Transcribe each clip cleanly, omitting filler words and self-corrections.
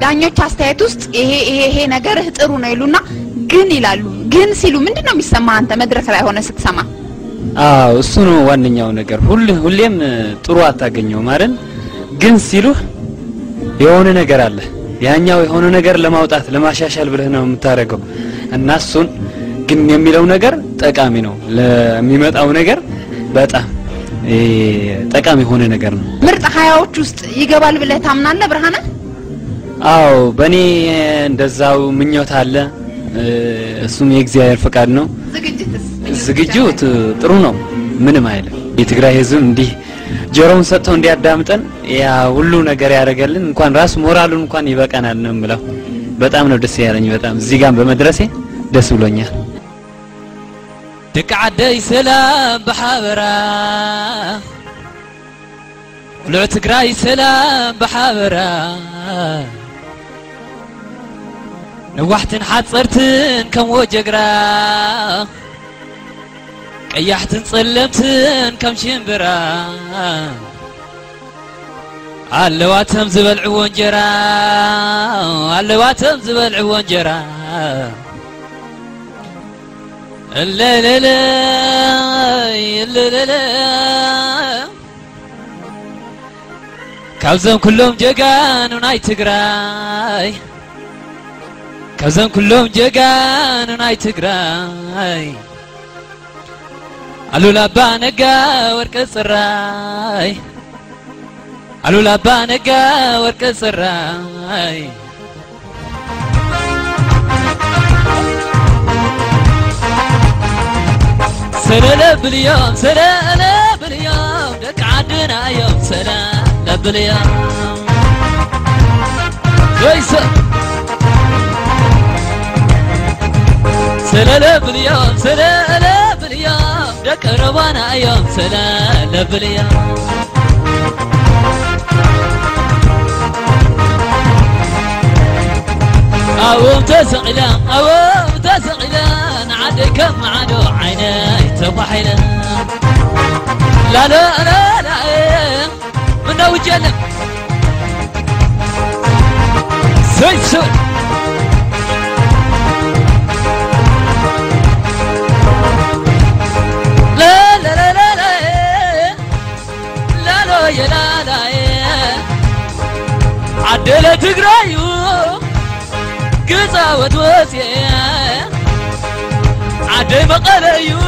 በዳኞች አስተያየት ውስጥ ይሄ ነገር ጥሩ ነው ይሉና ግን ይላሉ ግን ሲሉ ምንድነው የሚሰማ አንተ መድረክ ላይ ሆነ ስትሰማ እሱ ነው ዋንኛው ነገር ሁሌም ጥሩ አታገኘው ማለት ግን ሲሉ የሆነ ነገር አለ ያኛው የሆነ ነገር ለማውጣት ለማሻሻል ብለህ ነው የምታረጋው እና እሱን ግን የሚለው ነገር ጠቃሚ ነው ለሚመጣው ነገር በጣም ጠቃሚ ሆነ ነገር ነው ምርጥ 20ዎች ውስጥ ይገባል ብለህ ታምናለህ ብርሃነ በኔ እንደዛው ምኞት አለ እሱም የእግዚአብሔር ፈቃድ ነው ዝግጅት ጥሩ ነው ምንም አይደለም የትግራይ ህዝብ እንዲህ ጆሮውን ሰጥቶ እንዲያዳምጠን ያ ሁሉ ነገር ያረጋልን እንኳን ራስ ሞራሉን እንኳን ይበቃናል ነው የምለው በጣም ነው ደስ ያለኝ በጣም እዚህ ጋር በመድረሴ ደስ ብሎኛል دكعدي سلام بحبرا لو تقراي سلام بحبرا نوحتن حصرتن كم وجقرا قيحتن صلمتن كم شمبرا علواتهم زبل عوان جرا علواتهم زبل عوان جرا لا لا لا لا لا لا كوزن كلهم جقان وناي تقراي كوزن كلهم جقان وناي تقراي قالوا لابا نقا ورك السراي قالوا لابا نقا ورك السراي سلالة باليوم سلالة باليوم دك عدنا يوم سلالة باليوم كويسة سلالة باليوم سلالة باليوم دك روانا يوم سلالة باليوم أوم تسقلان أوم تسقلان عدكم عدو عيني تضحينا لا لا لا لا من وجهنا سوي سوي لا لا لا لا لا لا لا يا لا لا عدلة تقرايو قصاوة وسيا عدي مقاليو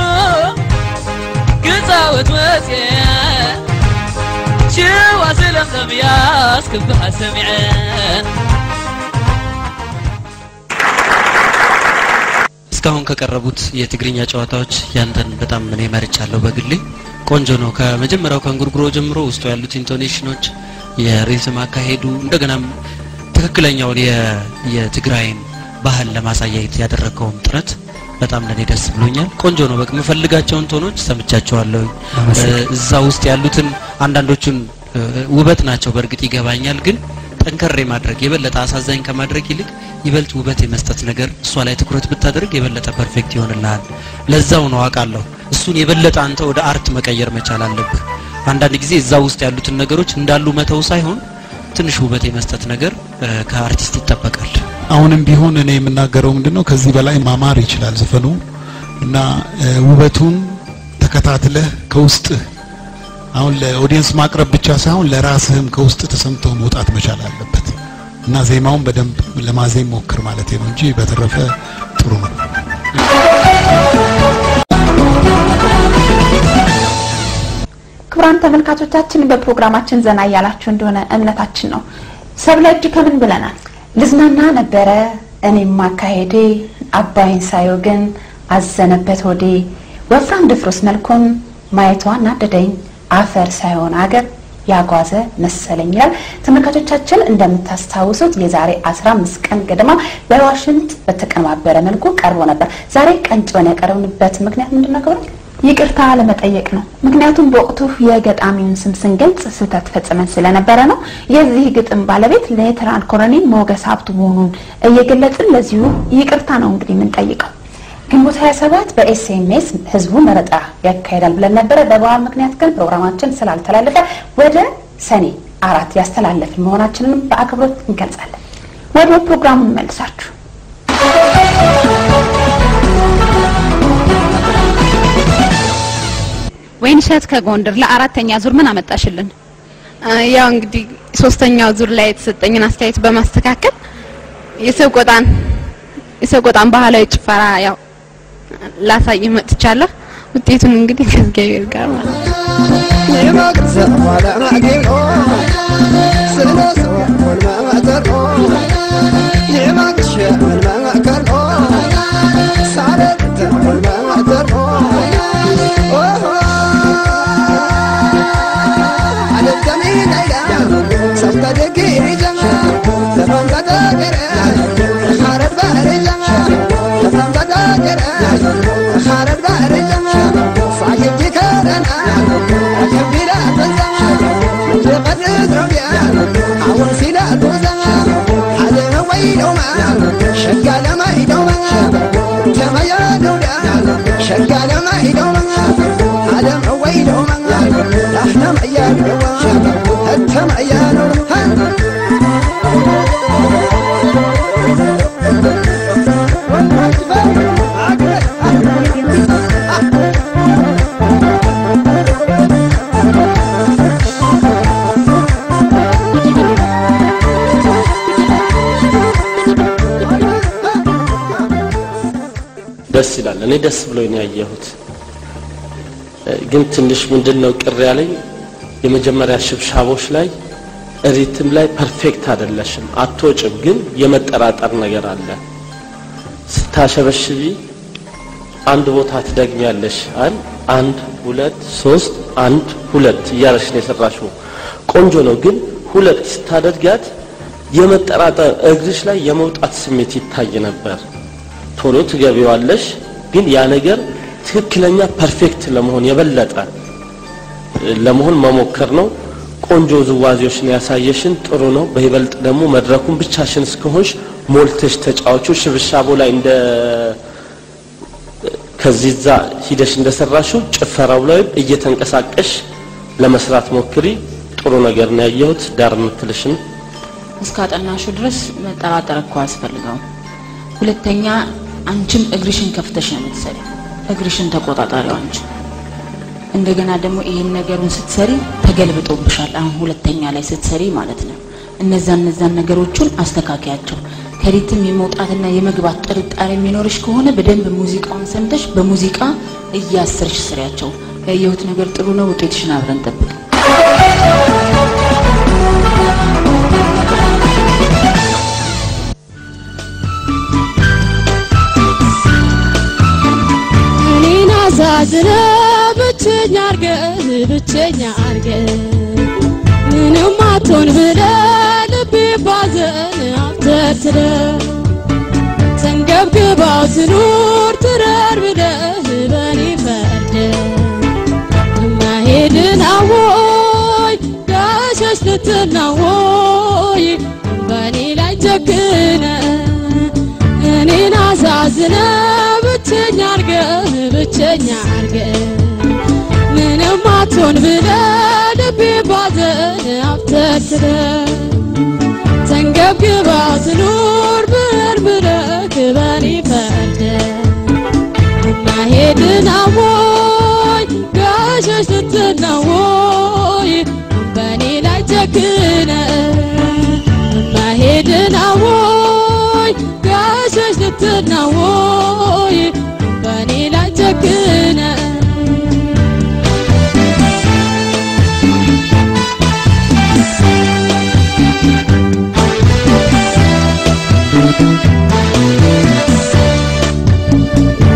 قصاوة وسيا شو واسلم لمياس كبها سمعين እስካሁን ከቀረቡት የትግርኛ ጨዋታዎች ያንተን በጣም ምን ይመርጫለሁ በግሌ ቆንጆ ነው ከመጀመሪያው ከንጉርጉሮ ጀምሮ ውስጥ ያሉት ኢንቶኔሽኖች የሪዝም አካሄዱ እንደገናም ትክክለኛው የትግራይን ባህል ለማሳየት ያደረገው ጥረት በጣም ለኔ ደስ ብሎኛል ቆንጆ ነው በቃ መፈልጋቸውን ቶኖች ሰምቻቸዋለሁ እዛ ውስጥ ያሉትን አንዳንዶቹን ውበት ናቸው በርግጥ ይገባኛል ግን ጠንከሬ ማድረግ የበለጠ አሳዛኝ ከማድረግ ይልቅ ይበልጥ ውበት የመስጠት ነገር እሷ ላይ ትኩረት ብታደርግ የበለጠ ፐርፌክት ይሆንልሃል ለዛው ነው አቃለሁ እሱን የበለጠ አንተ ወደ አርት መቀየር መቻል አለብህ አንዳንድ ጊዜ እዛ ውስጥ ያሉትን ነገሮች እንዳሉ መተው ሳይሆን ትንሽ ውበት የመስጠት ነገር ከአርቲስት ይተበቃል አሁንም ቢሆን እኔ የምናገረው ምንድነው ከዚህ በላይ ማማር ይችላል ዘፈኑ እና ውበቱን ተከታትለህ ከውስጥ አሁን ለኦዲየንስ ማቅረብ ብቻ ሳይሆን ለራስህም ከውስጥ ተሰምቶ መውጣት መቻል አለበት እና ዜማውን በደንብ ለማዜም ሞክር ማለት ነው እንጂ በተረፈ ጥሩ ነው ክብራን ተመልካቾቻችን በፕሮግራማችን ዘና ያላችሁ እንደሆነ እምነታችን ነው ሰብለጅ ከምን ብለናል ልዝናና ነበረ እኔም ማካሄዴ አባይን ሳይው ግን አዘነበት ሆዴ ወፍራም ድፍሮስ መልኩን ማየቷን አደደኝ አፈር ሳይሆን አገር ያጓዘ መሰለኛል ተመልካቾቻችን እንደምታስታውሱት የዛሬ 15 ቀን ገደማ በዋሽንት በተቀነባበረ መልኩ ቀርቦ ነበር ዛሬ ቀንጭበን ያቀረብንበት ምክንያት ምንድነው ከሆነ ይቅርታ ለመጠየቅ ነው ምክንያቱም በወቅቱ የገጣሚውን ስም ስንገልጽ ስህተት ፈጽመን ስለነበረ ነው የዚህ ግጥም ባለቤት ሌተናል ኮሎኔል ሞገስ ሀብቱ መሆኑን እየገለጽን ለዚሁ ይቅርታ ነው እንግዲህ ምን ጠይቀው ግንቦት 27 በኤስኤምኤስ ህዝቡ መረጣ ያካሄዳል ብለን ነበር በበዓል ምክንያት ግን ፕሮግራማችን ስላልተላለፈ ወደ ሰኔ 4 ያስተላለፍን መሆናችንን በአክብሮት እንገልጻለን ወደ ፕሮግራሙ እንመልሳችሁ። ወይንሸት ከጎንደር ለአራተኛ ዙር ምን አመጣሽልን? ያው እንግዲህ ሶስተኛው ዙር ላይ የተሰጠኝን አስተያየት በማስተካከል የሰቆጣን ባህላዊ ጭፈራ ያው ላሳይ መጥቻለሁ። ውጤቱን እንግዲህ ከእግዚአብሔር ጋር ማለት ነው። ደስ ይላል። እኔ ደስ ብሎኝ ያየሁት ግን ትንሽ ምንድነው ቅር ያለኝ የመጀመሪያ ሽብሻቦች ላይ ሪትም ላይ ፐርፌክት አይደለሽም፣ አትወጭም፣ ግን የመጠራጠር ነገር አለ። ስታሸበሽቢ አንድ ቦታ ትደግሚያለሽ አይደል? 1 2 3 1 2 እያለሽ ነው የሰራሽው። ቆንጆ ነው፣ ግን 2 ስታደርጋት የመጠራጠር እግርሽ ላይ የመውጣት ስሜት ይታይ ነበር። ቶሎ ትገቢዋለሽ፣ ግን ያ ነገር ትክክለኛ ፐርፌክት ለመሆን የበለጠ ለመሆን መሞከር ነው። ቆንጆ ዝዋዜዎች ነው ያሳየሽን፣ ጥሩ ነው። በይበልጥ ደግሞ መድረኩን ብቻሽን እስከሆንሽ ሞልተሽ ተጫዋቹ ሽብሻቦ ላይ እንደ ከዚህዛ ሂደሽ እንደሰራሽው ጭፈራው ላይ እየተንቀሳቀሽ ለመስራት ሞክሪ። ጥሩ ነገር ነው ያየሁት። ዳር ምትልሽን እስካጠናሹ ድረስ መጠራጠር እኮ አስፈልጋው። ሁለተኛ አንቺም እግርሽን ከፍተሽ ነው የምትሰሪው። እግርሽን ተቆጣጣሪው አንቺ። እንደገና ደግሞ ይሄን ነገሩን ስትሰሪ ተገልብጦብሻል። አሁን ሁለተኛ ላይ ስትሰሪ ማለት ነው። እነዛን ነገሮችን አስተካክያቸው። ከሪትም የመውጣትና የመግባት ጥርጣሬ የሚኖርሽ ከሆነ በደንብ ሙዚቃውን ሰምተሽ በሙዚቃ እያሰርሽ ስሪያቸው። ያየሁት ነገር ጥሩ ነው። ውጤትሽን አብረን ጠብቅ። ብቸኛ አርገን ምንም አትሆን ብለህ ልቤ ባዘን አትተረ ተንገብግባው ትኑር ትረር ብለህ በኔ ፈርደ ማሄድን አወይ ዳሸሽ ልትናወይ በኔ ላይ ጀግነ እኔን አሳዝነ ብቸኛ አርገን ምንም አትሆን ብለህ ልቤ ባዘን አትተረ ተንገብግባው ትኑር ብለህ በኔ ፈርደ ማሄድን አወይ ጋሸሽ ልትናወይ በኔ ላይ ጀግነ ማሄድን አወይ ጋሸሽ ልትናወይ በኔ ላይ ጀግነ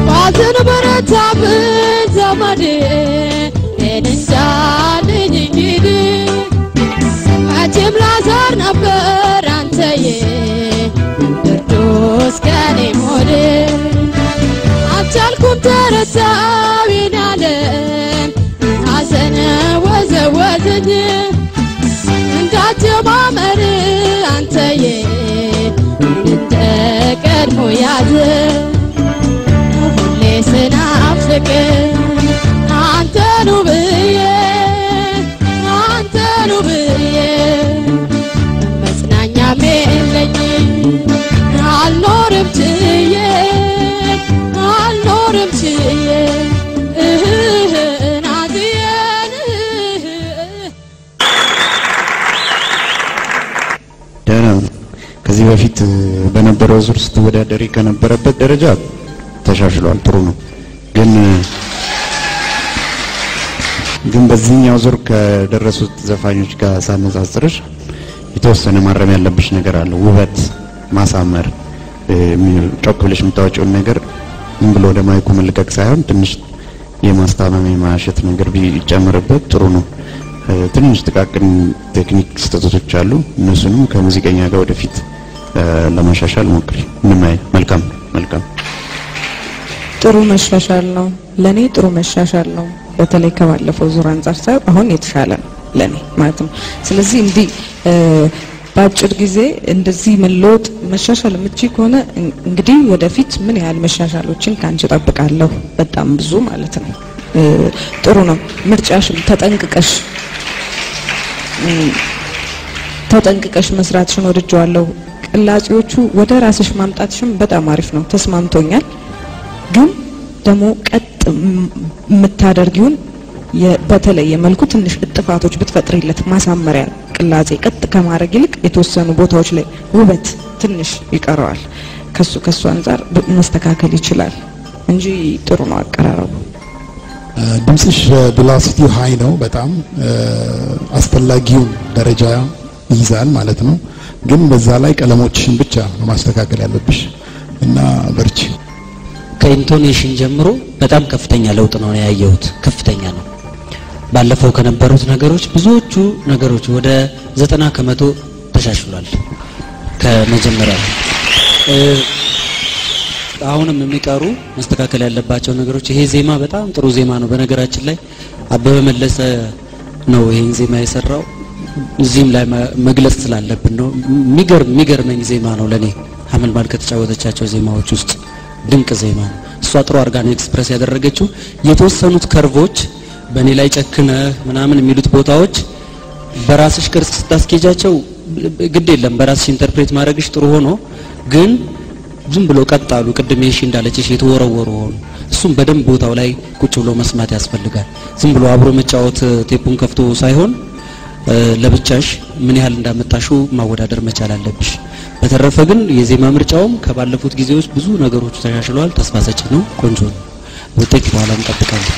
ባዘን በረታብ ዘመዴ እንንጃልኝ እንግዲህ መቼም ላዛር ነበር አንተዬ ቅዱስ ከኔ ሞዴ አልቻልኩም ተረታው ይናለን ሐዘን ወዘወዘኝ እንዳትማመር አንተዬ እንደ ቀድሞ ያዘ ሁሌ ስናፍቅ አንተኑ ብዬ መጽናኛም የለኝ ከዚህ በፊት በነበረው ዙር ስትወዳደሪ ከነበረበት ደረጃ ተሻሽሏል ጥሩ ነው ግን በዚህኛው ዙር ከደረሱት ዘፋኞች ጋር ሳነጻጽርሽ የተወሰነ ማረም ያለብሽ ነገር አለ ውበት ማሳመር ጮክ ብለሽ የምታወጪውን ነገር ብሎ ደማይኩ መልቀቅ ሳይሆን ትንሽ የማስታመም የማሸት ነገር ቢጨምርበት ጥሩ ነው ትንሽ ጥቃቅን ቴክኒክ ስህተቶች አሉ እነሱንም ከሙዚቀኛ ጋር ወደፊት ለማሻሻል ሞክሪ ምንማይ መልካም ጥሩ መሻሻል ነው ለኔ ጥሩ መሻሻል ነው በተለይ ከባለፈው ዙር አንፃር ሳይ አሁን የተሻለ ለኔ ማለት ነው ስለዚህ እንዲህ ባጭር ጊዜ እንደዚህ መለወጥ መሻሻል ምቺ ከሆነ እንግዲህ ወደፊት ምን ያህል መሻሻሎችን ካንቺ ጠብቃለሁ በጣም ብዙ ማለት ነው ጥሩ ነው ምርጫሽም ተጠንቅቀሽ መስራትሽን ወድጄዋለሁ ቅላጼዎቹ ወደ ራስሽ ማምጣትሽም በጣም አሪፍ ነው ተስማምቶኛል ግን ደሞ ቀጥ የምታደርጊውን በተለየ መልኩ ትንሽ እጥፋቶች ብትፈጥሪለት ማሳመሪያ ቅላጼ ቀጥ ከማድረግ ይልቅ የተወሰኑ ቦታዎች ላይ ውበት ትንሽ ይቀረዋል ከሱ አንፃር መስተካከል ይችላል እንጂ ጥሩ ነው አቀራረቡ ድምጽሽ ቬሎሲቲው ሃይ ነው በጣም አስፈላጊውን ደረጃ ይይዛል ማለት ነው ግን በዛ ላይ ቀለሞችን ብቻ ማስተካከል ያለብሽ እና በርቺ ከኢንቶኔሽን ጀምሮ በጣም ከፍተኛ ለውጥ ነው ያየሁት ከፍተኛ ነው ባለፈው ከነበሩት ነገሮች ብዙዎቹ ነገሮች ወደ 90% ተሻሽሏል ከመጀመሪያው አሁንም የሚቀሩ መስተካከል ያለባቸው ነገሮች ይሄ ዜማ በጣም ጥሩ ዜማ ነው በነገራችን ላይ አበበ መለሰ ነው ይሄን ዜማ የሰራው እዚህም ላይ መግለጽ ስላለብን ነው የሚገርመኝ ዜማ ነው ለኔ ሐመልማል ከተጫወተቻቸው ዜማዎች ውስጥ ድንቅ ዜማ ነው እሷ ጥሩ አርጋን ኤክስፕረስ ያደረገችው የተወሰኑት ከርቮች በኔ ላይ ጨክነ ምናምን የሚሉት ቦታዎች በራስሽ ቅርጽ ስታስኬጃቸው ግድ የለም በራስሽ ኢንተርፕሬት ማድረግሽ ጥሩ ሆኖ ግን ዝም ብሎ ቀጣሉ ቅድም እሺ እንዳለችሽ የተወረወሩ ሆኖ እሱም በደንብ ቦታው ላይ ቁጭ ብሎ መስማት ያስፈልጋል ዝም ብሎ አብሮ መጫወት ቴፑን ከፍቶ ሳይሆን ለብቻሽ ምን ያህል እንዳመጣሹ ማወዳደር መቻል አለብሽ በተረፈ ግን የዜማ ምርጫውም ከባለፉት ጊዜዎች ብዙ ነገሮች ተሻሽለዋል ተስፋ ሰጪ ነው ቆንጆ ነው ውጤት በኋላ እንጠብቃለን